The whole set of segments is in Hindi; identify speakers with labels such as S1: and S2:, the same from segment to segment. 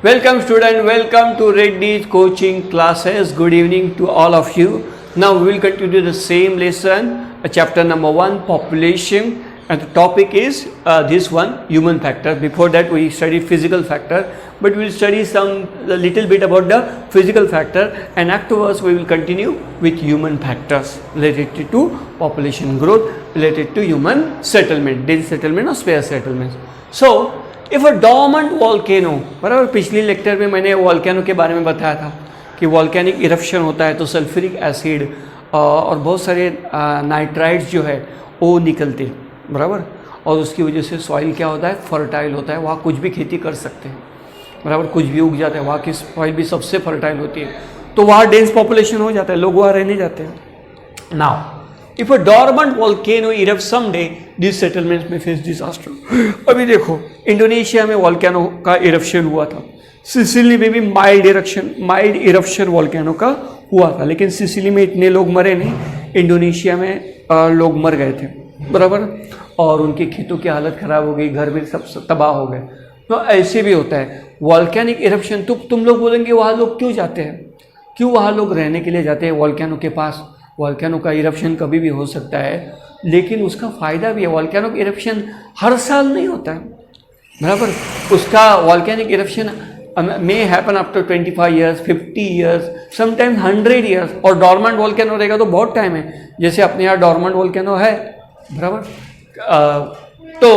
S1: Welcome student, welcome to Reddy's coaching classes. Good evening to all of you. Now we will continue the same lesson, chapter number 1, population, and the topic is this one, human factor. Before that we studied physical factor, but we will study a little bit about the physical factor, and afterwards we will continue with human factors related to population growth, related to human settlement, daily settlement or spare settlements. So if a dormant volcano, बराबर पिछली लेक्चर में मैंने वॉल्केनो के बारे में बताया था कि वॉल्केनिक इरप्शन होता है तो सल्फ्यूरिक एसिड और बहुत सारे नाइट्राइड्स जो है वो निकलते हैं, बराबर, और उसकी वजह से सॉइल क्या होता है, फर्टाइल होता है, वहाँ कुछ भी खेती कर सकते हैं, बराबर, कुछ भी उग जाता है, वहाँ की सॉइल भी सबसे फर्टाइल होती है, तो वहाँ डेंस पॉपुलेशन हो जाता है, लोग वहाँ रहने जाते हैं. Now if a dormant volcano erupt someday this settlements में फेस डिजास्टर. अभी देखो इंडोनेशिया में वॉल्केनो का इरप्शन हुआ था, सिसिली में भी माइल्ड इरप्शन वॉल्केनो का हुआ था, लेकिन सिसिली में इतने लोग मरे नहीं, इंडोनेशिया में लोग मर गए थे, बराबर, और उनके खेतों की हालत ख़राब हो गई, घर में सब तबाह हो गए. तो ऐसे भी होता है वॉल्केनिक इरप्शन. तो तुम लोग बोलेंगे वहाँ लोग क्यों जाते हैं, क्यों वहाँ लोग रहने के लिए जाते हैं वॉल्केनो के पास. वॉल्केनो का इरप्शन कभी भी हो सकता है, लेकिन उसका फ़ायदा भी है. वॉल्केनो का इरप्शन हर साल नहीं होता है, बराबर, उसका volcanic eruption may happen after 25 years, 50 years, sometimes 100 years. और डॉर्मेंट वॉल्केनो रहेगा तो बहुत टाइम है, जैसे अपने यहाँ डॉर्मेंट वॉल्केनो है, बराबर. तो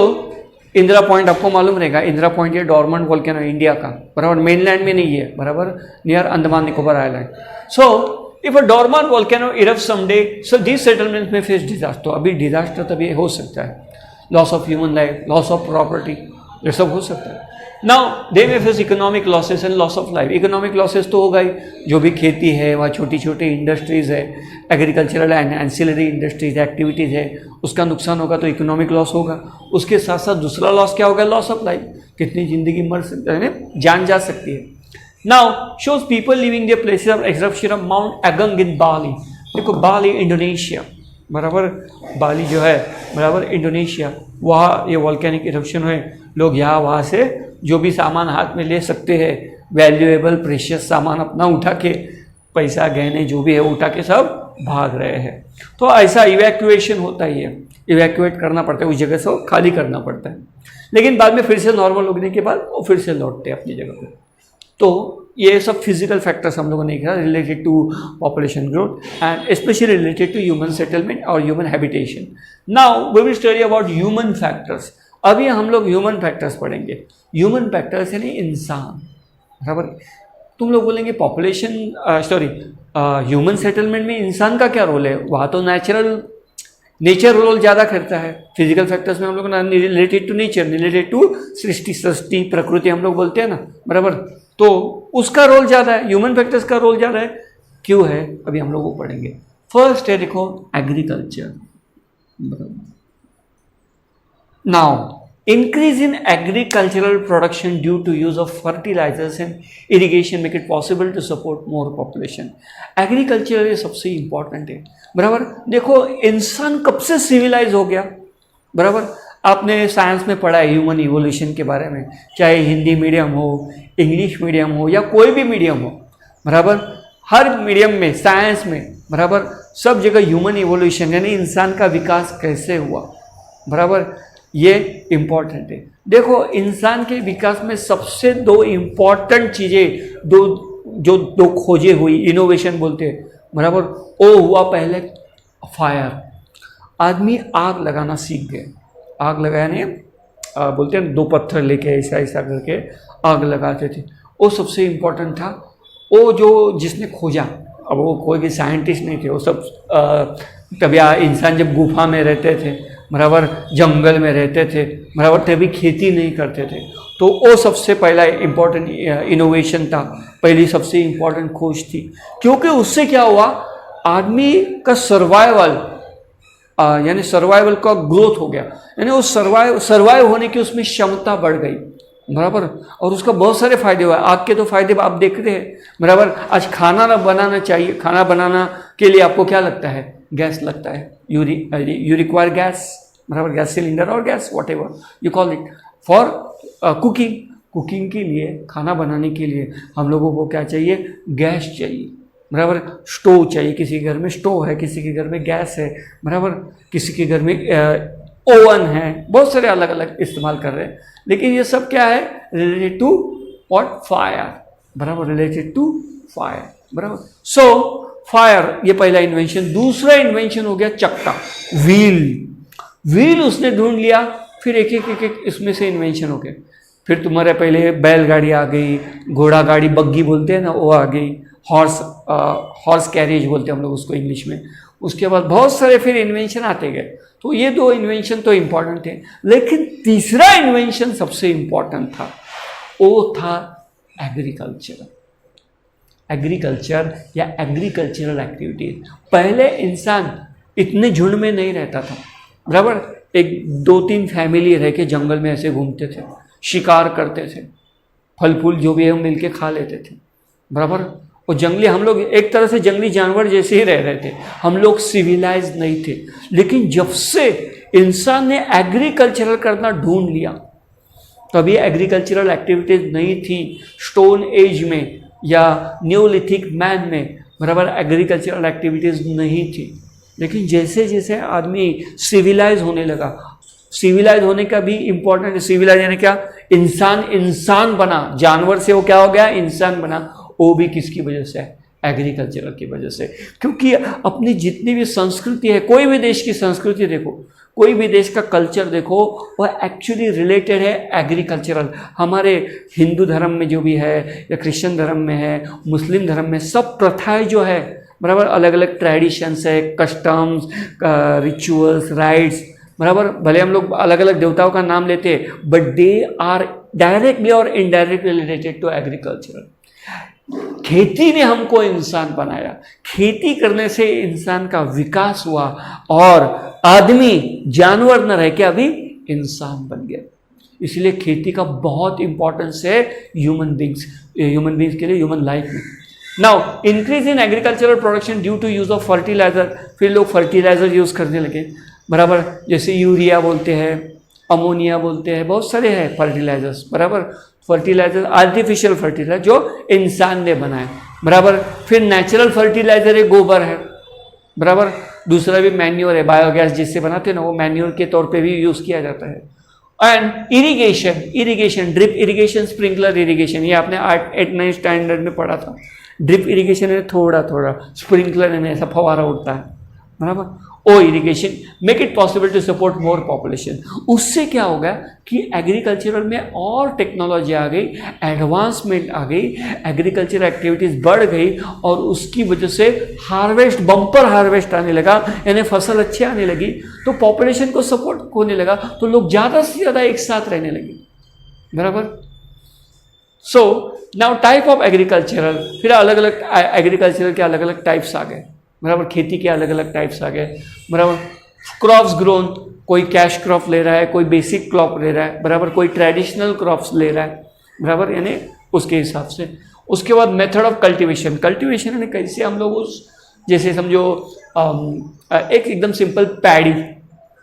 S1: इंदिरा पॉइंट आपको मालूम रहेगा, इंदिरा पॉइंट ये डॉर्मेंट वॉल्केनो इंडिया का, बराबर, मेनलैंड में नहीं है, बराबर, near Andaman Nicobar island. So if a dormant volcano erupt someday, so this settlement में फेस डिजास्टर. अभी डिजास्टर तभी हो सकता है, loss of human life, loss of property, ये सब हो सकता है. नाउ दे में face economic losses and loss of life. Economic losses तो होगा ही, जो भी खेती है, वहाँ छोटी छोटी इंडस्ट्रीज़ है, agricultural and ancillary industries activities है, उसका नुकसान होगा तो इकोनॉमिक लॉस होगा. उसके साथ साथ दूसरा लॉस क्या होगा, लॉस ऑफ लाइफ. कितनी ज़िंदगी मर सकती है, जान जा सकती है. Now shows people leaving their places of eruption of Mount Agung in Bali. देखो बाली इंडोनेशिया, बराबर, बाली जो है, बराबर, इंडोनेशिया, वहाँ ये वॉल्केनिक इरप्शन हुए, लोग यहाँ वहाँ से जो भी सामान हाथ में ले सकते हैं, वैल्यूएबल प्रेशियस सामान अपना उठा के, पैसा गहने जो भी है उठा के सब भाग रहे हैं. तो ऐसा इवैक्यूएशन होता ही है, इवैक्यूएट करना पड़ता है, उस जगह से खाली करना पड़ता है, लेकिन बाद में फिर से नॉर्मल होने के बाद वो फिर से लौटते हैं अपनी जगह पर. तो ये सब फिजिकल फैक्टर्स हम लोगों ने देखा related to population growth and specially related to human settlement और human habitation. Now we will study about human factors. अभी हम लोग ह्यूमन फैक्टर्स पढ़ेंगे. ह्यूमन फैक्टर्स यानी इंसान, बराबर. तुम लोग बोलेंगे पॉपुलेशन ह्यूमन सेटलमेंट में इंसान का क्या रोल है, वहाँ तो नेचर रोल ज़्यादा करता है. फिजिकल फैक्टर्स में हम लोग related to nature, related to सृष्टि प्रकृति हम लोग बोलते हैं ना, बराबर, तो उसका रोल ज़्यादा है, ह्यूमन फैक्टर्स का रोल ज़्यादा है. क्यों है अभी हम लोग वो पढ़ेंगे. फर्स्ट है देखो agriculture. Now increase in agricultural production due to use of fertilizers and irrigation make it possible to support more population. Agriculture ये सबसे इम्पॉर्टेंट है, बराबर. देखो इंसान कब से सिविलाइज हो गया, बराबर. आपने साइंस में पढ़ा है ह्यूमन इवोल्यूशन के बारे में, चाहे हिंदी मीडियम हो, इंग्लिश मीडियम हो, या कोई भी मीडियम हो, बराबर, हर मीडियम में, साइंस में, बराबर, सब जगह ह्यूमन इवोल्यूशन यानी इंसान का विकास कैसे हुआ, बराबर, ये इम्पॉर्टेंट है. देखो इंसान के विकास में सबसे दो इम्पॉर्टेंट चीज़ें, दो खोजे हुई, इनोवेशन बोलते हैं, बराबर. वो हुआ पहले फायर. आदमी आग लगाना सीख गए. आग लगाने बोलते हैं, दो पत्थर लेके ऐसा ऐसा करके आग लगाते थे, वो सबसे इम्पोर्टेंट था. वो जो जिसने खोजा, अब वो कोई भी साइंटिस्ट नहीं थे, वो सब तभी इंसान जब गुफा में रहते थे, बराबर, जंगल में रहते थे, बराबर, तभी खेती नहीं करते थे, तो वो सबसे पहला इम्पोर्टेंट इनोवेशन था, पहली सबसे इम्पोर्टेंट खोज थी. क्योंकि उससे क्या हुआ, आदमी का सर्वाइवल यानी सर्वाइवल का ग्रोथ हो गया, यानी वो सर्वाइव होने की उसमें क्षमता बढ़ गई, बराबर. और उसका बहुत सारे फायदे हुए. आग के तो फायदे आप देख रहे हैं, बराबर. आज खाना ना बनाना चाहिए, खाना बनाना के लिए आपको क्या लगता है, गैस लगता है. यू रिक्वायर गैस, बराबर, गैस सिलेंडर और gas what ever you call it for cooking. Cooking के लिए, खाना बनाने के लिए हम लोगों को क्या चाहिए? गैस चाहिए, बराबर। स्टोव चाहिए, किसी के घर में स्टोव है, किसी के घर में गैस है, बराबर। किसी के घर में ओवन है, बहुत सारे अलग अलग इस्तेमाल कर रहे हैं। लेकिन ये सब क्या है? Related to what? फायर, बराबर, रिलेटेड टू फायर, बराबर। सो फायर ये पहला इन्वेंशन। दूसरा इन्वेंशन हो गया चक्का, व्हील। व्हील उसने ढूंढ लिया, फिर एक एक इसमें से इन्वेंशन हो गए। फिर तुम्हारे पहले बैलगाड़ी आ गई, घोड़ा गाड़ी, बग्गी बोलते हैं ना, वो आ गई। हॉर्स कैरियज बोलते हैं हम लोग उसको इंग्लिश में। उसके बाद बहुत सारे फिर इन्वेंशन आते गए। तो ये दो इन्वेंशन तो इंपॉर्टेंट थे, लेकिन तीसरा इन्वेंशन सबसे इंपॉर्टेंट था, वो था एग्रीकल्चर। एग्रीकल्चर या एग्रीकल्चरल एक्टिविटीज। पहले इंसान इतने झुंड में नहीं रहता था, बराबर। एक 2-3 फैमिली रह के जंगल में ऐसे घूमते थे, शिकार करते थे, फल फूल जो भी है मिल के खा लेते थे, बराबर। और जंगली, हम लोग एक तरह से जंगली जानवर जैसे ही रह रहे थे, हम लोग सिविलाइज नहीं थे। लेकिन जब से इंसान ने एग्रीकल्चरल करना ढूंढ लिया, तभी एग्रीकल्चरल एक्टिविटीज नहीं थी स्टोन एज में या न्यूलिथिक मैन में, बराबर। एग्रीकल्चरल एक्टिविटीज नहीं थी। लेकिन जैसे जैसे आदमी सिविलाइज होने लगा, सिविलाइज होने का भी इंपॉर्टेंट है। सिविलाइज यानी क्या? इंसान बना, जानवर से वो क्या हो गया? इंसान बना। वो भी किसकी वजह से? एग्रीकल्चर की वजह से। क्योंकि अपनी जितनी भी संस्कृति है, कोई भी देश की संस्कृति देखो, कोई भी देश का कल्चर देखो, वह एक्चुअली रिलेटेड है एग्रीकल्चरल। हमारे हिंदू धर्म में जो भी है, या क्रिश्चियन धर्म में है, मुस्लिम धर्म में, सब प्रथाएं जो है, बराबर, अलग अलग ट्रेडिशंस है, कस्टम्स, रिचुअल्स, राइट्स, बराबर। भले हम लोग अलग अलग देवताओं का नाम लेते हैं, बट दे आर डायरेक्टली और इनडायरेक्टली रिलेटेड टू एग्रीकल्चर। खेती ने हमको इंसान बनाया, खेती करने से इंसान का विकास हुआ और आदमी जानवर न रह के अभी इंसान बन गया। इसलिए खेती का बहुत इंपॉर्टेंस है ह्यूमन बींग्स के लिए, ह्यूमन लाइफ में। Now increase in agricultural production due to use of fertilizer. फिर लोग फर्टिलाइजर यूज करने लगे, बराबर। जैसे यूरिया बोलते हैं, अमोनिया बोलते हैं, बहुत सारे हैं फर्टिलाइजर्स, बराबर। फर्टिलाइजर, आर्टिफिशियल फर्टिलाइजर जो इंसान ने बनाए, बराबर। फिर नेचुरल फर्टिलाइजर है, गोबर है, बराबर। दूसरा भी मैन्योर है, बायोगैस जिससे बनाते हैं ना, वो मैन्योर के तौर पे भी यूज किया जाता है। And irrigation, drip irrigation, sprinkler irrigation, ये आपने 8-9 स्टैंडर्ड में पढ़ा था। ड्रिप इरिगेशन है थोड़ा थोड़ा, स्प्रिंकलर में ऐसा फवारा उठता है, बराबर। ओ irrigation make it possible to support more population. उससे क्या होगा कि एग्रीकल्चरल में और टेक्नोलॉजी आ गई, एडवांसमेंट आ गई, एग्रीकल्चर एक्टिविटीज बढ़ गई, और उसकी वजह से हार्वेस्ट, बम्पर हार्वेस्ट आने लगा, यानी फसल अच्छी आने लगी, तो पॉपुलेशन को सपोर्ट होने लगा, तो लोग ज़्यादा से ज़्यादा एक साथ रहने लगे, बराबर। So now type of agricultural, फिर अलग अलग एग्रीकल्चरल के अलग अलग टाइप्स आ गए, बराबर। खेती के अलग अलग टाइप्स आ गए, बराबर। क्रॉप्स ग्रोन, कोई कैश क्रॉप ले रहा है, कोई बेसिक क्रॉप ले रहा है, बराबर, कोई ट्रेडिशनल क्रॉप्स ले रहा है, बराबर, यानी उसके हिसाब से। उसके बाद मेथड ऑफ कल्टीवेशन। कल्टीवेशन यानी कैसे हम लोग उस, जैसे समझो एक एकदम सिंपल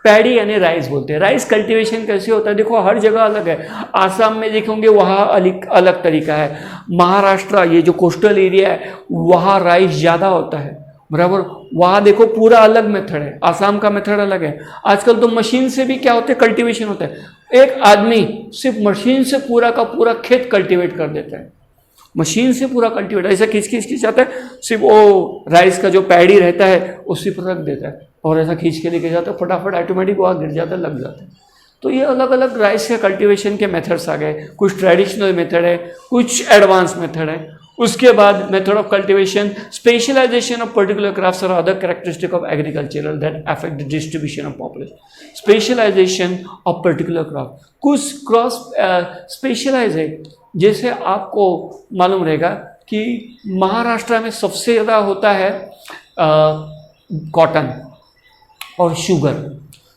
S1: पैडी यानी राइस बोलते हैं। राइस कल्टीवेशन कैसे होता है? देखो हर जगह अलग है। आसाम में देखेंगे वहाँ अलग तरीका है, महाराष्ट्र ये जो कोस्टल एरिया है वहाँ राइस ज़्यादा होता है, बराबर। वहाँ देखो पूरा अलग मेथड है, आसाम का मेथड अलग है। आजकल तो मशीन से भी क्या होता है? कल्टीवेशन होता है। एक आदमी सिर्फ मशीन से पूरा का पूरा खेत कल्टीवेट कर देता है, मशीन से पूरा कल्टीवेट, ऐसा खींच जाता है, सिर्फ वो राइस का जो पैडी रहता है उसी पर रख देता है, और ऐसा खींच के लेके जाता है, फटाफट ऑटोमेटिक वहाँ गिर जाता है, लग जाता है। तो ये अलग अलग राइस के कल्टीवेशन के मेथड्स आ गए। कुछ ट्रेडिशनल मेथड है, कुछ एडवांस मेथड है। उसके बाद method of cultivation, specialization of particular crops और other characteristic of agricultural that affect the distribution of population. Specialization of particular crop, कुछ क्रॉप स्पेशलाइज है। जैसे आपको मालूम रहेगा कि महाराष्ट्र में सबसे ज़्यादा होता है कॉटन और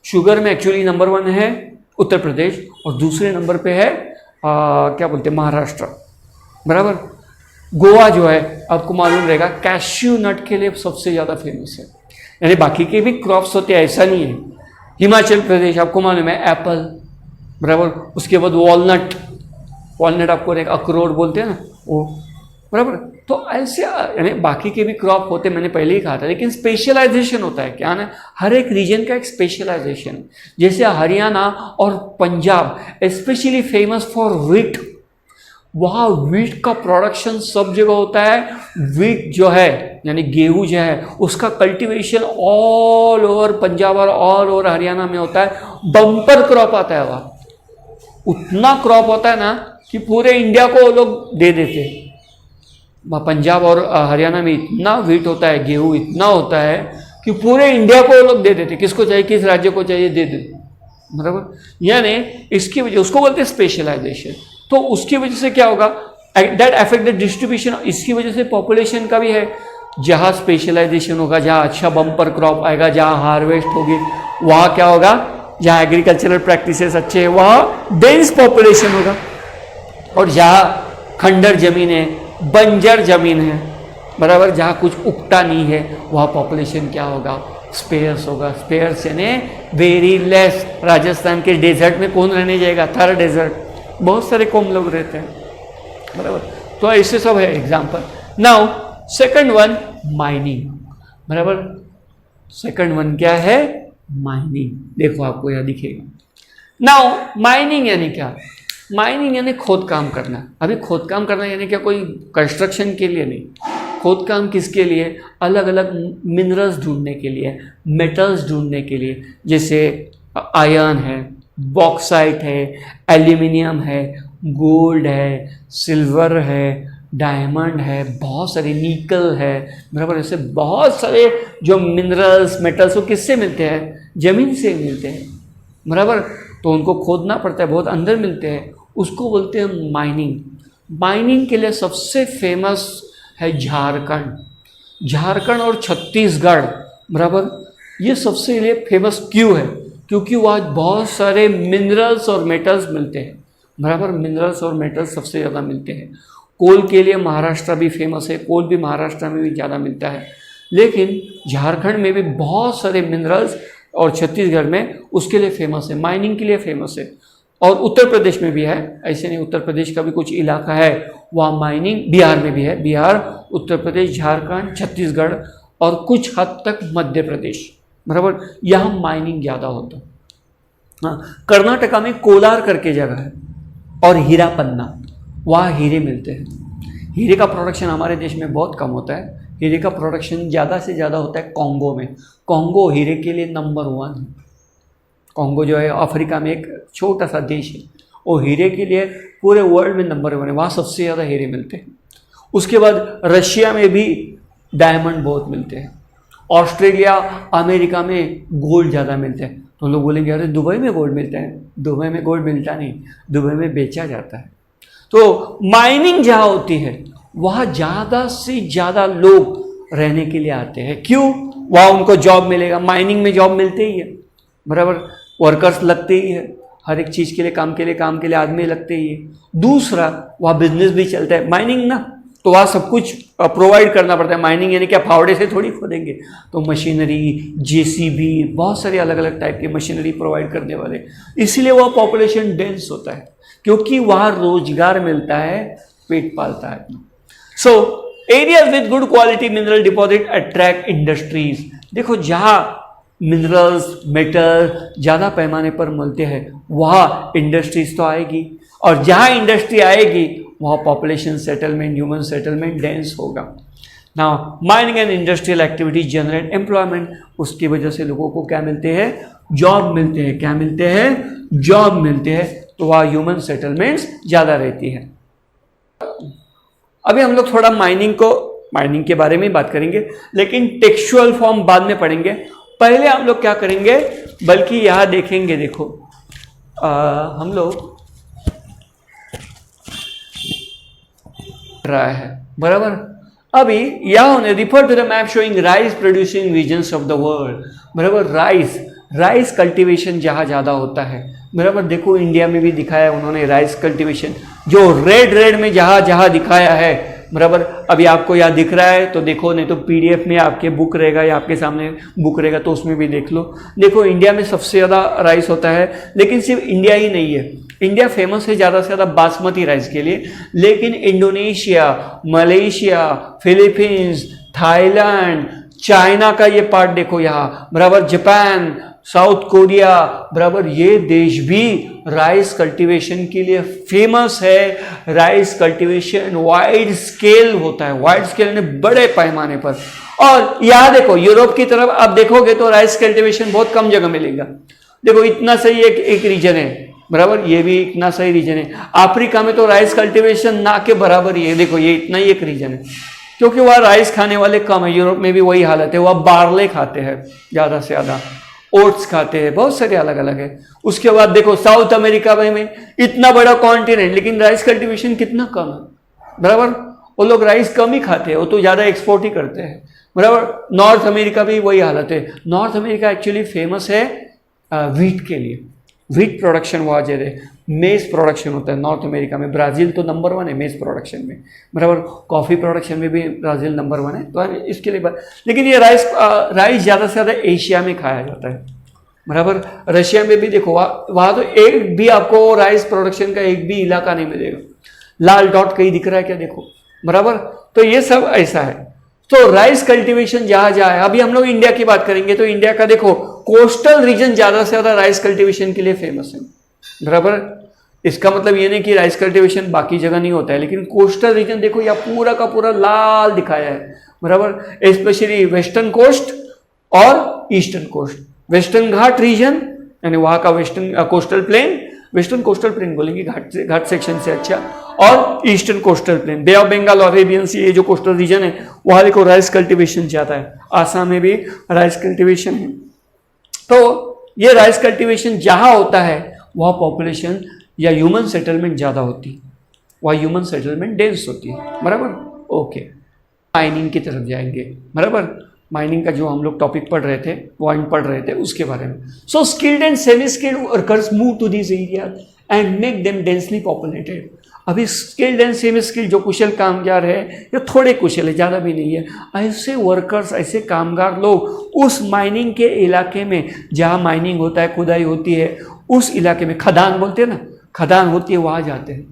S1: शुगर में एक्चुअली नंबर 1 है उत्तर प्रदेश, और दूसरे नंबर पे है क्या बोलते हैं, महाराष्ट्र, बराबर। गोवा जो है आपको मालूम रहेगा कैश्यू नट के लिए सबसे ज़्यादा फेमस है, यानी बाकी के भी क्रॉप्स होते हैं ऐसा नहीं है। हिमाचल प्रदेश आपको मालूम है एप्पल, बराबर। उसके बाद वॉलनट आपको एक अखरोट बोलते हैं ना वो, बराबर। तो ऐसे यानी बाकी के भी क्रॉप होते, मैंने पहले ही कहा था, लेकिन स्पेशलाइजेशन होता है। क्या ना, हर एक रीजन का एक स्पेशलाइजेशन। जैसे हरियाणा और Punjab specially famous for wheat, वहाँ व्हीट का प्रोडक्शन सब जगह होता है। व्हीट जो है यानी गेहूं जो है उसका कल्टीवेशन ऑल ओवर पंजाब और ऑल ओवर हरियाणा में होता है। बम्पर क्रॉप आता है वहाँ, उतना क्रॉप होता है ना कि पूरे इंडिया को वो लोग दे देते हैं। पंजाब और हरियाणा में इतना व्हीट होता है, गेहूं इतना होता है कि पूरे इंडिया को वो लोग दे देते, किसको चाहिए, किस राज्य को चाहिए दे देते, बराबर। यानी इसकी वजह, उसको बोलते हैं स्पेशलाइजेशन। तो उसकी वजह से क्या होगा, दैट अफेक्ट द डिस्ट्रीब्यूशन। इसकी वजह से पॉपुलेशन का भी है। जहाँ स्पेशलाइजेशन होगा, जहाँ अच्छा बम्पर क्रॉप आएगा, जहाँ हार्वेस्ट होगी, वहाँ क्या होगा, जहाँ एग्रीकल्चरल प्रैक्टिसेस अच्छे हैं वहाँ डेंस पॉपुलेशन होगा। और जहाँ खंडर जमीन है, बंजर जमीन है, बराबर, जहाँ कुछ उगता नहीं है, वहाँ पॉपुलेशन क्या होगा, स्पेयर्स होगा। स्पेयर्स यानी वेरी लेस। राजस्थान के डेजर्ट में कौन रहने जाएगा, थर डेजर्ट, बहुत सारे कौम लोग रहते हैं, बराबर। तो ऐसे सब है example. Now second one mining, बराबर। सेकंड वन क्या है, माइनिंग। देखो आपको यह दिखेगा। नाउ माइनिंग यानी क्या, माइनिंग यानी खोद काम करना। अभी खोद काम करना यानी क्या, कोई कंस्ट्रक्शन के लिए नहीं। खोद काम किसके लिए, अलग अलग मिनरल्स ढूंढने के लिए, मेटल्स ढूंढने के लिए। जैसे आयरन है, बॉक्साइट है, एल्यूमिनियम है, गोल्ड है, सिल्वर है, डायमंड है, बहुत सारे, निकल है, बराबर। ऐसे बहुत सारे जो मिनरल्स मेटल्स वो किससे मिलते हैं, जमीन से मिलते हैं, बराबर। तो उनको खोदना पड़ता है, बहुत अंदर मिलते हैं, उसको बोलते हैं माइनिंग। माइनिंग के लिए सबसे फेमस है झारखंड। झारखंड और छत्तीसगढ़, बराबर, ये सबसे लिए फेमस क्यों है, क्योंकि वहाँ बहुत सारे मिनरल्स और मेटल्स मिलते हैं, बराबर। मिनरल्स और मेटल्स सबसे ज़्यादा मिलते हैं। कोल के लिए महाराष्ट्र भी फेमस है, कोल भी महाराष्ट्र में भी ज़्यादा मिलता है, लेकिन झारखंड में भी बहुत सारे मिनरल्स और छत्तीसगढ़ में उसके लिए फेमस है, माइनिंग के लिए फेमस है। और उत्तर प्रदेश में भी है, ऐसे नहीं, उत्तर प्रदेश का भी कुछ इलाका है वहाँ माइनिंग, बिहार में भी है, बिहार, उत्तर प्रदेश, झारखंड, छत्तीसगढ़ और कुछ हद तक मध्य प्रदेश, बराबर, यहाँ माइनिंग ज़्यादा होता है। हाँ, कर्नाटका में कोलार करके जगह है और हीरा पन्ना, वहाँ हीरे मिलते हैं। हीरे का प्रोडक्शन हमारे देश में बहुत कम होता है। हीरे का प्रोडक्शन ज़्यादा से ज़्यादा होता है कॉन्गो में। कॉन्गो हीरे के लिए नंबर 1 है। कॉन्गो जो है अफ्रीका में एक छोटा सा देश है, वो हीरे के लिए पूरे वर्ल्ड में नंबर 1 है, वहाँ सबसे ज़्यादा हीरे मिलते हैं। उसके बाद रशिया में भी डायमंड बहुत मिलते हैं। ऑस्ट्रेलिया, अमेरिका में गोल्ड ज़्यादा मिलते हैं। तो लोग बोलेंगे अरे दुबई में गोल्ड मिलता है, दुबई में गोल्ड मिलता नहीं, दुबई में बेचा जाता है। तो माइनिंग जहाँ होती है वहाँ ज़्यादा से ज़्यादा लोग रहने के लिए आते हैं। क्यों, वहाँ उनको जॉब मिलेगा, माइनिंग में जॉब मिलते ही है, बराबर, वर्कर्स लगते ही है, हर एक चीज़ के लिए, काम के लिए आदमी लगते ही है। दूसरा, वहाँ बिजनेस भी चलता है, माइनिंग ना, तो वहाँ सब कुछ प्रोवाइड करना पड़ता है। माइनिंग यानी क्या, फावड़े से थोड़ी खोदेंगे, तो मशीनरी, जेसीबी, बहुत सारी अलग अलग टाइप की मशीनरी प्रोवाइड करने वाले, इसीलिए वह पॉपुलेशन डेंस होता है, क्योंकि वहाँ रोजगार मिलता है, पेट पालता है अपना। So areas with good quality mineral deposit attract industries. देखो जहाँ मिनरल्स, मेटल ज़्यादा पैमाने पर मिलते हैं वहाँ इंडस्ट्रीज तो आएगी, और जहाँ इंडस्ट्री आएगी वहाँ population settlement, human settlement dense होगा। Now mining and industrial activities generate employment. उसकी वजह से लोगों को क्या मिलते हैं, जॉब मिलते हैं। क्या मिलते हैं, जॉब मिलते हैं, तो वहाँ ह्यूमन सेटलमेंट्स ज़्यादा रहती है। अभी हम लोग थोड़ा माइनिंग के बारे में बात करेंगे, लेकिन टेक्सचुअल फॉर्म बाद में पढ़ेंगे। पहले हम लोग क्या करेंगे, बल्कि यहाँ देखेंगे, देखो हम लोग रहा है, बराबर। अभी यहाँ refer to the map showing rice producing regions of the world, बराबर। राइस कल्टीवेशन जहाँ ज़्यादा होता है, बराबर। देखो इंडिया में भी दिखाया है उन्होंने राइस कल्टीवेशन, जो रेड में जहाँ दिखाया है, बराबर। अभी आपको यहाँ दिख रहा है तो देखो, नहीं तो पीडीएफ में आपके बुक रहेगा या आपके सामने बुक रहेगा तो उसमें भी देख लो। देखो इंडिया में सबसे ज़्यादा राइस होता है, लेकिन सिर्फ इंडिया ही नहीं है, इंडिया फेमस है ज़्यादा से ज़्यादा बासमती राइस के लिए, लेकिन Indonesia, Malaysia, Philippines, Thailand, China का ये पार्ट देखो यहाँ बराबर, जापान, साउथ कोरिया बराबर, ये देश भी राइस कल्टीवेशन के लिए फेमस है। राइस कल्टीवेशन वाइड स्केल होता है, वाइड स्केल में बड़े पैमाने पर। और यहाँ देखो यूरोप की तरफ आप देखोगे तो राइस कल्टीवेशन बहुत कम जगह मिलेगा। देखो इतना सही एक रीजन है बराबर, ये भी इतना सही रीजन है। अफ्रीका में तो राइस कल्टीवेशन ना के बराबर ही है, देखो ये इतना ही एक रीजन है, क्योंकि वह राइस खाने वाले कम है। यूरोप में भी वही हालत है, वह बार्ले खाते हैं ज़्यादा से ज़्यादा, ओट्स खाते हैं, बहुत सारे अलग अलग है। उसके बाद देखो साउथ अमेरिका में इतना बड़ा कॉन्टिनेंट, लेकिन राइस कल्टीवेशन कितना कम है बराबर, वो लोग राइस कम ही खाते हैं, वो तो ज़्यादा एक्सपोर्ट ही करते हैं बराबर। नॉर्थ अमेरिका भी वही हालत है। नॉर्थ अमेरिका एक्चुअली फेमस है व्हीट के लिए, व्हीट प्रोडक्शन वहाँ ज़्यादा है, मेज प्रोडक्शन होता है नॉर्थ अमेरिका में। ब्राज़ील तो नंबर 1 है मेज प्रोडक्शन में बराबर, कॉफ़ी प्रोडक्शन में भी ब्राज़ील नंबर 1 है, तो इसके लिए लेकिन ये राइस ज़्यादा से ज़्यादा एशिया में खाया जाता है बराबर। रशिया में भी देखो वहाँ तो एक भी आपको राइस प्रोडक्शन का एक भी इलाका नहीं मिलेगा। लाल डॉट कहीं दिख रहा है क्या, देखो बराबर। तो ये सब ऐसा है। तो राइस कल्टीवेशन जहाँ जहाँ है, अभी हम लोग इंडिया की बात करेंगे तो इंडिया का देखो कोस्टल रीजन ज़्यादा से ज़्यादा राइस कल्टीवेशन के लिए फेमस है बराबर। इसका मतलब ये नहीं कि राइस कल्टीवेशन बाकी जगह नहीं होता है, लेकिन कोस्टल रीजन देखो यहाँ पूरा का पूरा लाल दिखाया है बराबर, स्पेशली वेस्टर्न कोस्ट और eastern coast. Western Ghat region यानी वहाँ का western coastal plain, western coastal plain बोलेंगे घाट सेक्शन से अच्छा, और eastern coastal plain, Bay of Bengal और अरेबियन सी, ये जो कोस्टल रीजन है वहाँ देखो राइस कल्टीवेशन ज़्यादा है। आसाम में भी राइस कल्टीवेशन है। तो ये राइस कल्टीवेशन जहाँ होता है वहाँ पॉपुलेशन या ह्यूमन सेटलमेंट ज़्यादा होती है, वहाँ ह्यूमन सेटलमेंट डेंस होती है बराबर। ओके, माइनिंग की तरफ जाएंगे बराबर। माइनिंग का जो हम लोग टॉपिक पढ़ रहे थे, पॉइंट पढ़ रहे थे उसके बारे में। So skilled and semi skilled workers move to this area and make them densely populated. अभी स्किल्ड एंड सेमी स्किल्ड जो कुशल कामगार है या थोड़े कुशल है, ज़्यादा भी नहीं है, ऐसे वर्कर्स, ऐसे कामगार लोग उस माइनिंग के इलाके में जहाँ माइनिंग होता है, खुदाई होती है, उस इलाके में खदान बोलते हैं ना, खदान होती है, वहाँ जाते हैं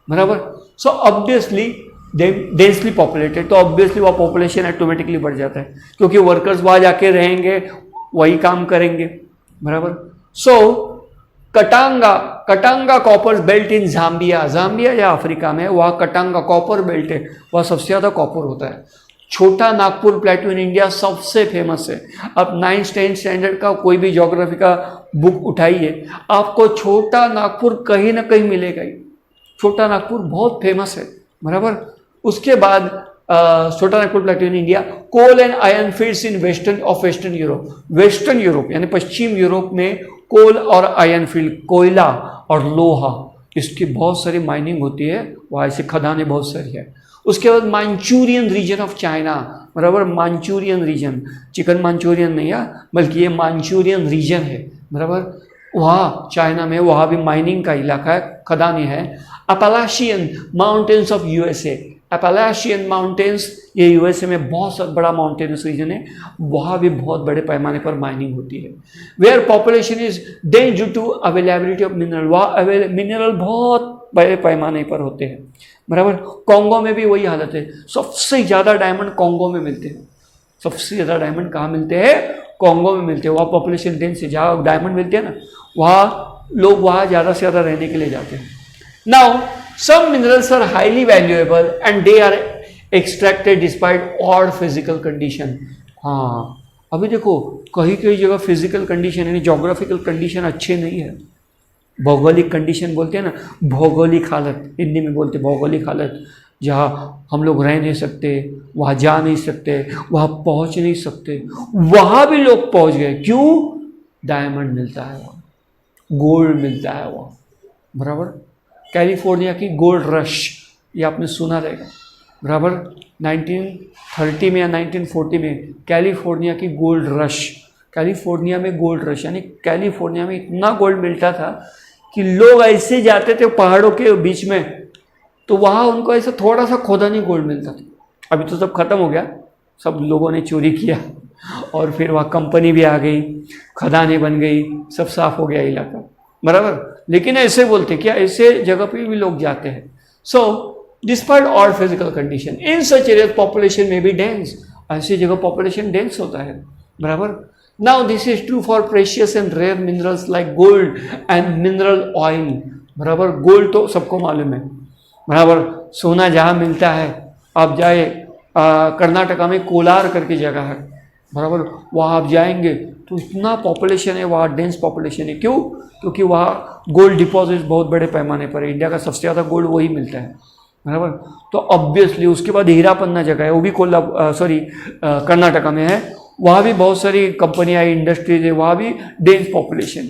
S1: बराबर। सो ऑब्वियसली डेंसली पॉपुलेटेड, तो ऑब्वियसली वह पॉपुलेशन ऑटोमेटिकली बढ़ जाता है, क्योंकि वर्कर्स वहाँ जाके रहेंगे, वही काम करेंगे बराबर। सो कटांगा कॉपर बेल्ट इन जाम्बिया या अफ्रीका में, वहाँ कटांगा कॉपर बेल्ट है, वहाँ सबसे ज़्यादा कॉपर होता है। छोटा नागपुर प्लेटू इन इंडिया सबसे फेमस है। अब 9th-10th स्टैंडर्ड का कोई भी ज्योग्राफी का बुक उठाइए, आपको छोटा नागपुर कहीं ना कहीं मिलेगा ही। छोटा नागपुर बहुत फेमस है बराबर। उसके बाद Chota Nagpur plateau in India, coal and iron fields in western Europe. Western Europe यानी पश्चिम यूरोप में कोल और आयरन फील्ड, कोयला और लोहा, इसकी बहुत सारी माइनिंग होती है, वहाँ ऐसे खदानें बहुत सारी है। उसके बाद मांचूरियन रीजन ऑफ चाइना बराबर, मांचूरियन रीजन, चिकन मांचूरियन नहीं है बल्कि ये मांचूरियन रीजन है बराबर। वहाँ चाइना में, वहाँ भी माइनिंग का इलाका है, खदानें हैं। अपैलाशियन माउंटेन्स ऑफ यूएसए, अपैलाशियन माउंटेन्स ये यूएसए में बहुत बड़ा माउंटेनस रीजन है, वहाँ भी बहुत बड़े पैमाने पर माइनिंग होती है। Where population is then due to availability of mineral, वहाँ मिनरल बहुत बड़े पैमाने पर होते हैं बराबर। कॉन्गो में भी वही हालत है, सबसे ज़्यादा डायमंड कॉन्गो में मिलते हैं। सबसे ज़्यादा डायमंड कहाँ मिलते हैं? कॉन्गो में मिलते हैं। वहाँ पॉपुलेशन डेंस है, जहाँ डायमंड मिलते हैं ना, वहाँ लोग वहाँ ज़्यादा से ज़्यादा रहने के लिए जाते हैं। Now some minerals are highly valuable and they are extracted despite odd physical condition। हाँ, अभी देखो कहीं कहीं जगह फिजिकल कंडीशन यानी जोग्राफिकल कंडीशन अच्छे नहीं है, भौगोलिक कंडीशन बोलते हैं ना, भौगोलिक हालत हिंदी में बोलते हैं, भौगोलिक हालत, जहाँ हम लोग रह नहीं सकते, वहाँ जा नहीं सकते, वहाँ पहुँच नहीं सकते, वहाँ भी लोग पहुँच गए। क्यों? डायमंड मिलता है वहाँ, गोल्ड मिलता है वहाँ बराबर। कैलिफोर्निया की गोल्ड रश, ये आपने सुना रहेगा बराबर। 1930 में या 1940 में कैलिफोर्निया की गोल्ड रश, कैलिफोर्निया में गोल्ड रश यानी कैलिफोर्निया में इतना गोल्ड मिलता था कि लोग ऐसे जाते थे पहाड़ों के बीच में, तो वहाँ उनको ऐसा थोड़ा सा खोदा नहीं गोल्ड मिलता था। अभी तो सब खत्म हो गया, सब लोगों ने चोरी किया और फिर वहाँ कंपनी भी आ गई, खदानें बन गई, सब साफ हो गया इलाका बराबर। लेकिन ऐसे बोलते क्या, ऐसे जगह पे भी लोग जाते हैं. So despite all physical condition in such areas population में बी डेंस. ऐसी जगह पॉपुलेशन डेंस होता है. बराबर. Now this is true for precious and rare minerals like gold and mineral oil. बराबर. गोल्ड तो सबको मालूम है. बराबर. सोना जहाँ मिलता है, आप जाए कर्नाटका में कोलार करके जगह है. बराबर. वहाँ आप जाएंगे तो इतना पॉपुलेशन है, वहाँ डेंस पॉपुलेशन है. क्यों? क्योंकि वहाँ गोल्ड डिपॉजिट बहुत बड़े पैमाने पर है. इंडिया का सबसे ज़्यादा गोल्ड वही मिलता है. बराबर. तो ऑब्वियसली उसके बाद हीरा पन्ना जगह है, वो भी कर्नाटका में है. वहाँ भी बहुत सारी कंपनियाँ इंडस्ट्रीज है, वहाँ भी डेंस पॉपुलेशन,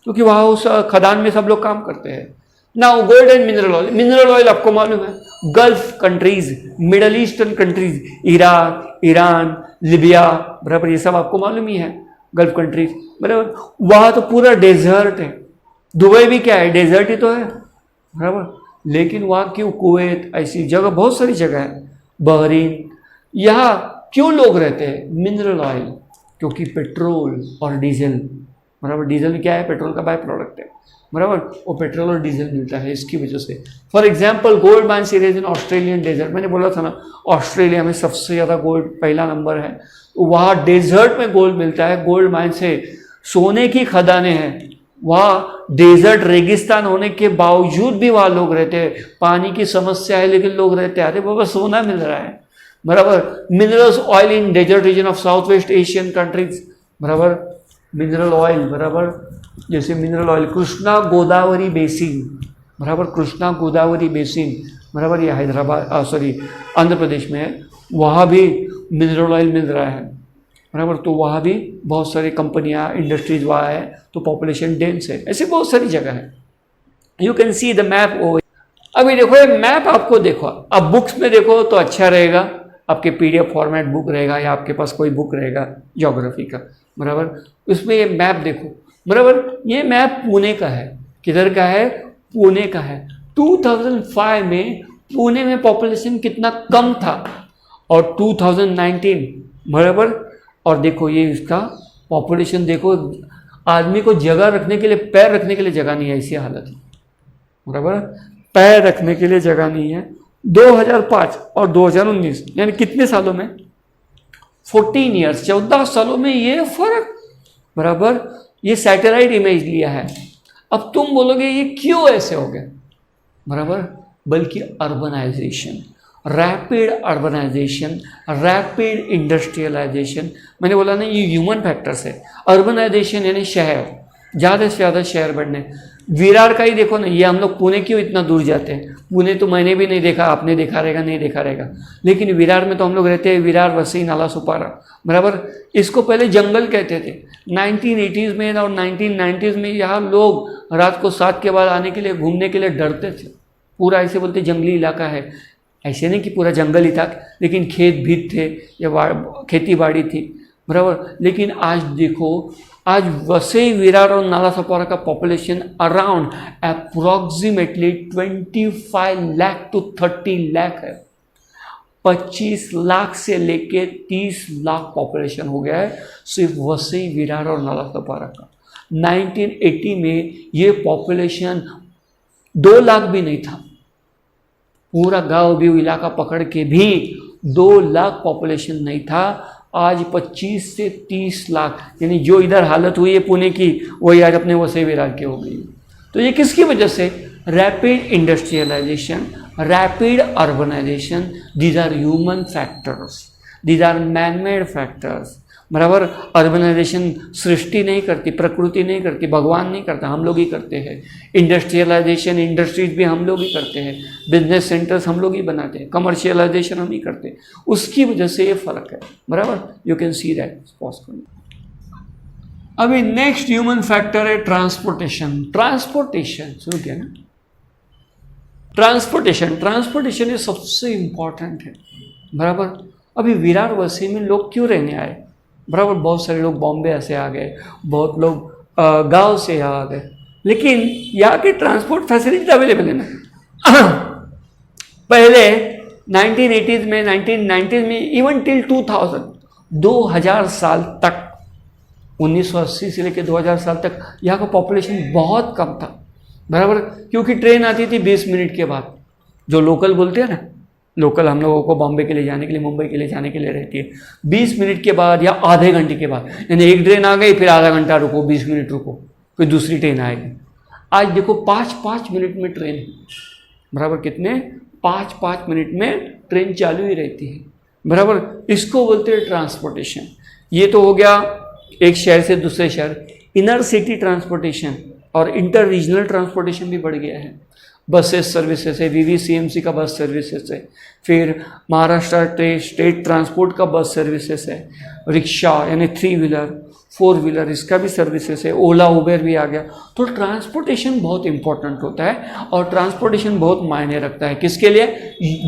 S1: क्योंकि वहाँ उस खदान में सब लोग काम करते हैं. Now gold and mineral oil. Mineral oil आपको मालूम है, gulf countries, middle eastern countries, Iraq, Iran, Libya, बराबर, ये सब आपको मालूम ही है. गल्फ कंट्रीज, बराबर. वहाँ तो पूरा डेजर्ट है. दुबई भी क्या है, डेजर्ट ही तो है. बराबर. लेकिन वहाँ क्यों, कुवैत, ऐसी जगह बहुत सारी जगह है, बहरीन, यहाँ क्यों लोग रहते हैं? Mineral oil. क्योंकि पेट्रोल और डीजल, बराबर. डीजल क्या है, पेट्रोल का बाय प्रोडक्ट है. बराबर. वो पेट्रोल और डीजल मिलता है इसकी वजह से. For example gold mines areas in Australian desert. मैंने बोला था ना, ऑस्ट्रेलिया में सबसे ज़्यादा गोल्ड पहला नंबर है. वहाँ डेजर्ट में गोल्ड मिलता है. गोल्ड माइन से सोने की खदानें हैं. वहाँ डेजर्ट रेगिस्तान होने के बावजूद भी वहाँ लोग रहते हैं. पानी की समस्या है लेकिन लोग रहते हैं. अरे बाबा, सोना मिल रहा है. बराबर. Minerals oil in desert region of south west Asian countries. बराबर. मिनरल ऑयल, बराबर. जैसे mineral oil Krishna Godavari basin. बराबर. कृष्णा गोदावरी बेसिन, बराबर. ये हैदराबाद आंध्र प्रदेश में है. वहाँ भी मिनरल ऑयल मिल रहा है. बराबर. तो वहाँ भी बहुत सारी कंपनियाँ, इंडस्ट्रीज वहाँ है, तो पॉपुलेशन डेंस है. ऐसी बहुत सारी जगह है. You can see the map over. अभी देखो ये मैप आपको देखो, अब बुक्स में देखो तो अच्छा रहेगा, आपके PDF फॉर्मेट बुक रहेगा या आपके पास कोई बुक रहेगा ज्योग्राफी का. बराबर. उसमें ये मैप देखो. बराबर. ये मैप पुणे का है. किधर का है? पुणे का है. 2005 में पुणे में पॉपुलेशन कितना कम था और 2019, बराबर. और देखो ये इसका पॉपुलेशन देखो, आदमी को जगह रखने के लिए, पैर रखने के लिए जगह नहीं है, ऐसी हालत है. बराबर. पैर रखने के लिए जगह नहीं है. 2005 और 2019 यानी कितने सालों में? 14 ईयर्स, 14 सालों में ये फर्क. बराबर. ये सैटेलाइट इमेज लिया है. अब तुम बोलोगे ये क्यों ऐसे हो गए? बराबर. बल्कि urbanisation, rapid urbanisation, rapid industrialisation. मैंने बोला ना, ये ह्यूमन फैक्टर्स है. अर्बनाइजेशन यानी शहर, ज़्यादा से ज़्यादा शहर बढ़ने. विरार का ही देखो ना, ये हम लोग पुणे क्यों इतना दूर जाते हैं? पुणे तो मैंने भी नहीं देखा, आपने देखा रहेगा, नहीं देखा रहेगा, लेकिन विरार में तो हम लोग रहते हैं. विरार, वसई, नाला सुपारा. बराबर. इसको पहले जंगल कहते थे. 1980s में और 1990s में यहाँ लोग रात को 7 के बाद आने के लिए, घूमने के लिए डरते थे. पूरा ऐसे बोलते जंगली इलाका है. ऐसे नहीं कि पूरा जंगल ही था, लेकिन खेत भी थे या खेती बाड़ी थी. बराबर. लेकिन आज देखो, आज वसई, विरार और नाला सपारा का population around approximately 25 lakh to 30 lakh है. 25 लाख से लेके 30 लाख पॉपुलेशन हो गया है सिर्फ वसई, विरार और नाला सपारा का. 1980 में ये पॉपुलेशन 2 लाख भी नहीं था. पूरा गांव भी इलाका पकड़ के भी 2 लाख पॉपुलेशन नहीं था. आज 25 से 30 लाख, यानी जो इधर हालत हुई है पुणे की, वही आज अपने वसई विरार की हो गई. तो ये किसकी वजह से? Rapid industrialisation, rapid urbanisation. These are human factors, these are man made factors. बराबर. अर्बनाइजेशन सृष्टि नहीं करती, प्रकृति नहीं करती, भगवान नहीं करता, हम लोग ही करते हैं. इंडस्ट्रियलाइजेशन, इंडस्ट्रीज भी हम लोग ही करते हैं. बिजनेस सेंटर्स हम लोग ही बनाते हैं. कमर्शियलाइजेशन हम ही करते हैं. उसकी वजह से ये फर्क है. बराबर. You can see that possible. अभी नेक्स्ट ह्यूमन फैक्टर है ट्रांसपोर्टेशन. ट्रांसपोर्टेशन सुन क्या ना, ट्रांसपोर्टेशन, ट्रांसपोर्टेशन ये सबसे इंपॉर्टेंट है. बराबर. अभी विरार, वसई में लोग क्यों रहने आए? बराबर. बहुत सारे लोग बॉम्बे से आ गए, बहुत लोग गांव से यहाँ आ गए, लेकिन यहाँ की ट्रांसपोर्ट फैसिलिटी अवेलेबल है ना. पहले 1980s में, 1990s में, इवन टिल 2000 साल तक, 1980 से लेकर 2000 साल तक यहाँ का पॉपुलेशन बहुत कम था. बराबर, क्योंकि ट्रेन आती थी 20 मिनट के बाद, जो लोकल बोलते हैं ना, लोकल हम लोगों को बॉम्बे के लिए जाने के लिए, मुंबई के लिए जाने के लिए रहती है 20 मिनट के बाद या आधे घंटे के बाद, यानी एक ट्रेन आ गई फिर आधा घंटा रुको, 20 मिनट रुको, फिर दूसरी ट्रेन आएगी। आज देखो 5-5 मिनट में ट्रेन, बराबर कितने 5-5 मिनट में ट्रेन चालू ही रहती है, बराबर। इसको बोलते हैं ट्रांसपोर्टेशन। ये तो हो गया एक शहर से दूसरे शहर। इनर सिटी ट्रांसपोर्टेशन और इंटर रीजनल ट्रांसपोर्टेशन भी बढ़ गया है। बसेस सर्विसेज है, VVCMC का बस सर्विसेज है, फिर महाराष्ट्र स्टेट ट्रांसपोर्ट का बस सर्विसेज है, रिक्शा यानी 3 व्हीलर 4 व्हीलर इसका भी सर्विसेज है, ओला उबेर भी आ गया। तो ट्रांसपोर्टेशन बहुत इंपॉर्टेंट होता है और ट्रांसपोर्टेशन बहुत मायने रखता है किसके लिए,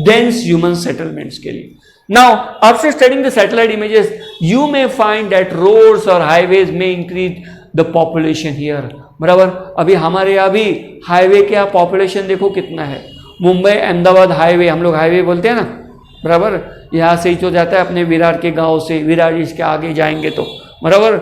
S1: डेंस ह्यूमन सेटलमेंट्स के लिए। Now after studying the satellite images you may find that roads और हाईवेज में इंक्रीज द पॉपुलेशन हियर, बराबर। अभी हमारे यहाँ भी हाईवे के यहाँ पॉपुलेशन देखो कितना है। मुंबई अहमदाबाद हाईवे, हम लोग हाईवे बोलते हैं ना, बराबर। यहाँ से ही तो जाता है अपने विरार के गांव से, विरार इसके आगे जाएंगे तो, बराबर।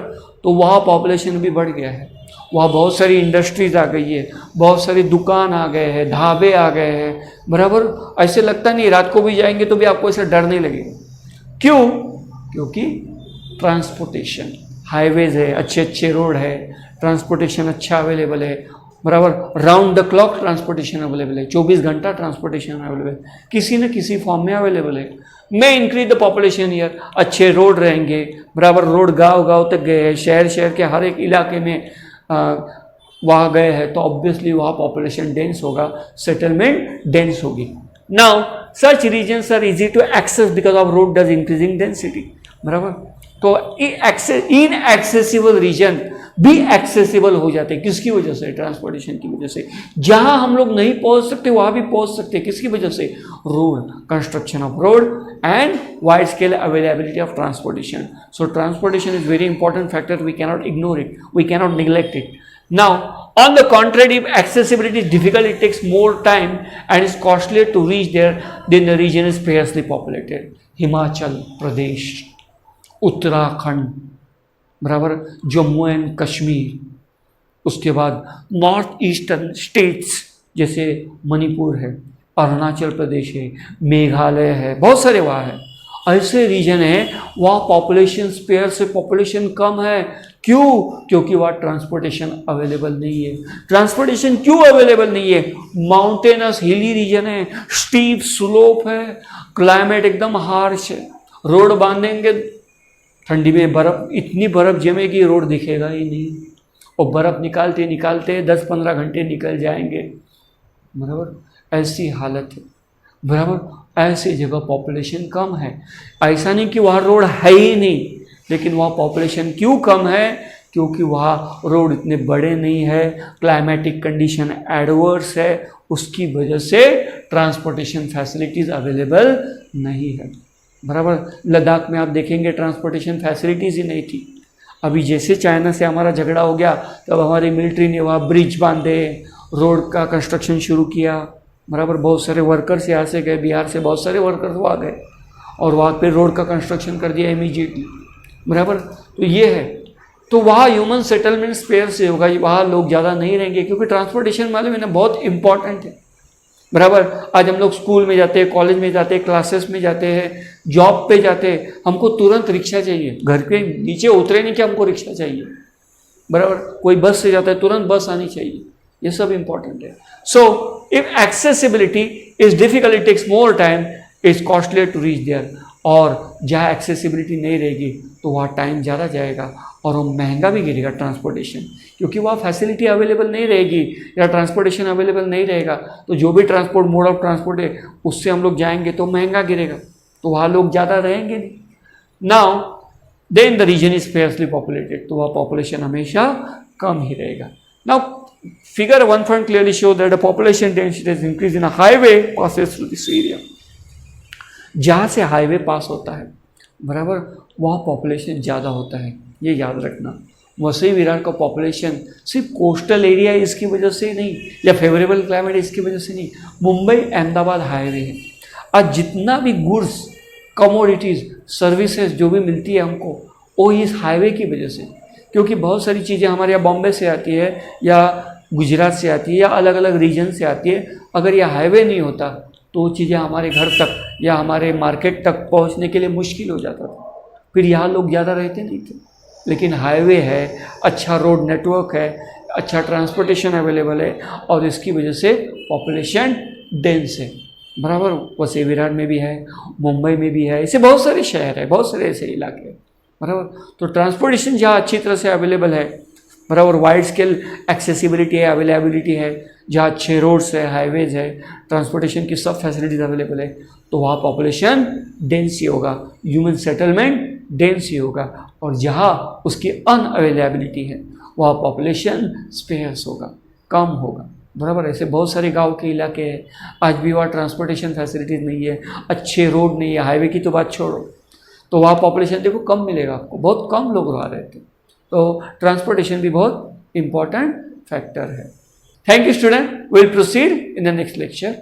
S1: तो वहाँ पॉपुलेशन भी बढ़ गया है, वहाँ बहुत सारी इंडस्ट्रीज आ गई है, बहुत सारी दुकान आ गए हैं, ढाबे आ गए हैं, बराबर। ऐसे लगता नहीं, रात को भी जाएंगे तो भी आपको ऐसा डर नहीं लगेगा। क्यों? क्योंकि ट्रांसपोर्टेशन, हाईवेज है, अच्छे अच्छे रोड है, ट्रांसपोर्टेशन अच्छा अवेलेबल है, बराबर। Round the clock transportation available है, 24 घंटा ट्रांसपोर्टेशन अवेलेबल है, किसी न किसी फॉर्म में अवेलेबल है। May increase the population year, अच्छे रोड रहेंगे, बराबर। रोड गांव गांव तक गए हैं, शहर शहर के हर एक इलाके में वहाँ गए हैं, तो ऑब्वियसली वहाँ पॉपुलेशन डेंस होगा, सेटलमेंट डेंस होगी। Now such regions are easy to access because of road does increasing density, बराबर। तो इनएक्सेसिबल रीजन भी एक्सेसिबल हो जाते हैं, किसकी वजह से, ट्रांसपोर्टेशन की वजह से। जहां हम लोग नहीं पहुंच सकते वहां भी पहुंच सकते, किसकी वजह से, road, construction of road and wide scale availability of transportation. So transportation is very important factor, we cannot ignore it, we cannot neglect it. Now, on the contrary, if accessibility is difficult, it takes more time and is costlier to reach there, then the region is sparsely populated. Himachal Pradesh, Uttarakhand, बराबर, जम्मू एंड कश्मीर, उसके बाद नॉर्थ ईस्टर्न स्टेट्स जैसे मणिपुर है, अरुणाचल प्रदेश है, मेघालय है, बहुत सारे वहाँ है, ऐसे रीजन है वहाँ पॉपुलेशन स्पेयर से पॉपुलेशन कम है। क्यों? क्योंकि वहाँ ट्रांसपोर्टेशन अवेलेबल नहीं है। ट्रांसपोर्टेशन क्यों अवेलेबल नहीं है? माउंटेनस हिली रीजन है, स्टीप स्लोप है, क्लाइमेट एकदम हार्श है। रोड बांधेंगे ठंडी में, बर्फ, इतनी बर्फ जमेगी रोड दिखेगा ही नहीं, और बर्फ निकालते निकालते 10-15 घंटे निकल जाएंगे, बराबर। ऐसी हालत है, बराबर। ऐसी जगह पॉपुलेशन कम है। ऐसा नहीं कि वहाँ रोड है ही नहीं, लेकिन वहाँ पॉपुलेशन क्यों कम है? क्योंकि वहाँ रोड इतने बड़े नहीं है, क्लाइमेटिक कंडीशन एडवर्स है, उसकी वजह से ट्रांसपोर्टेशन फैसिलिटीज़ अवेलेबल नहीं है, बराबर। लद्दाख में आप देखेंगे ट्रांसपोर्टेशन फैसिलिटीज़ ही नहीं थी। अभी जैसे चाइना से हमारा झगड़ा हो गया, तब हमारी मिलिट्री ने वहाँ ब्रिज बांधे, रोड का कंस्ट्रक्शन शुरू किया, बराबर। बहुत सारे वर्कर्स यहाँ से गए, बिहार से बहुत सारे वर्कर्स वहाँ गए और वहाँ पे रोड का कंस्ट्रक्शन कर दिया इमीडिएटली, बराबर। तो ये है, तो वहाँ ह्यूमन सेटलमेंट स्पेयर से होगा, वहाँ लोग ज़्यादा नहीं रहेंगे, क्योंकि ट्रांसपोर्टेशन मालूम है ना बहुत इंपॉर्टेंट है, बराबर। आज हम लोग स्कूल में जाते हैं, कॉलेज में जाते हैं, क्लासेस में जाते हैं, जॉब पे जाते हैं, हमको तुरंत रिक्शा चाहिए, घर के नीचे उतरे नहीं कि हमको रिक्शा चाहिए, बराबर। कोई बस से जाता है, तुरंत बस आनी चाहिए, ये सब इंपॉर्टेंट है। So if accessibility is difficult, it takes more time, it's costlier to reach there. और जहाँ एक्सेसिबिलिटी नहीं रहेगी तो वहाँ टाइम ज़्यादा जाएगा और वो महंगा भी गिरेगा ट्रांसपोर्टेशन, क्योंकि वहाँ फैसिलिटी अवेलेबल नहीं रहेगी या ट्रांसपोर्टेशन अवेलेबल नहीं रहेगा, तो जो भी ट्रांसपोर्ट मोड ऑफ ट्रांसपोर्ट है उससे हम लोग जाएंगे तो महंगा गिरेगा, तो वहाँ लोग ज़्यादा रहेंगे नहीं। Now then the region is sparsely populated, तो वहाँ पॉपुलेशन हमेशा कम ही रहेगा। Now figure 1 clearly show that the population density is increased in a highway passes through this area. जहाँ से हाईवे पास होता है, बराबर, वहाँ पॉपुलेशन ज़्यादा होता है, ये याद रखना। वसई विरार का पॉपुलेशन सिर्फ कोस्टल एरिया इसकी वजह से नहीं, या फेवरेबल क्लाइमेट इसकी वजह से नहीं, मुंबई अहमदाबाद हाईवे है। आज जितना भी गुड्स, कमोडिटीज़, सर्विसेज जो भी मिलती है हमको, वो इस हाईवे की वजह से, क्योंकि बहुत सारी चीज़ें हमारे यहाँ बॉम्बे से आती है या गुजरात से आती है या अलग अलग रीजन से आती है, अगर यह हाईवे नहीं होता तो वो चीज़ें हमारे घर तक या हमारे मार्केट तक पहुंचने के लिए मुश्किल हो जाता था, फिर यहाँ लोग ज़्यादा रहते नहीं थे। लेकिन हाईवे है, अच्छा रोड नेटवर्क है, अच्छा ट्रांसपोर्टेशन अवेलेबल है और इसकी वजह से पॉपुलेशन डेंस है, बराबर। वैसे विराट में भी है, मुंबई में भी है, ऐसे बहुत सारे शहर है, बहुत सारे ऐसे इलाके हैं, बराबर। तो ट्रांसपोर्टेशन जहाँ अच्छी तरह से अवेलेबल है, बराबर, वाइड स्केल एक्सेसिबिलिटी है, अवेलेबिलिटी है, जहाँ अच्छे रोड्स है, हाईवेज है, ट्रांसपोर्टेशन की सब फैसिलिटीज़ अवेलेबल है, तो वहाँ पॉपुलेशन डेंस ही होगा, ह्यूमन सेटलमेंट डेंस ही होगा। और जहाँ उसकी अनअवेलेबिलिटी है वहाँ पॉपुलेशन स्पेयर्स होगा, कम होगा, बराबर। ऐसे बहुत सारे गांव के इलाके हैं, आज भी वहाँ ट्रांसपोर्टेशन फैसिलिटीज़ नहीं है, अच्छे रोड नहीं है, हाईवे की तो बात छोड़ो, तो वहाँ पॉपुलेशन देखो कम मिलेगा आपको, बहुत कम लोग वहाँ रहते हैं। तो ट्रांसपोर्टेशन भी बहुत इंपॉर्टेंट फैक्टर है। Thank you student, will proceed in the next lecture.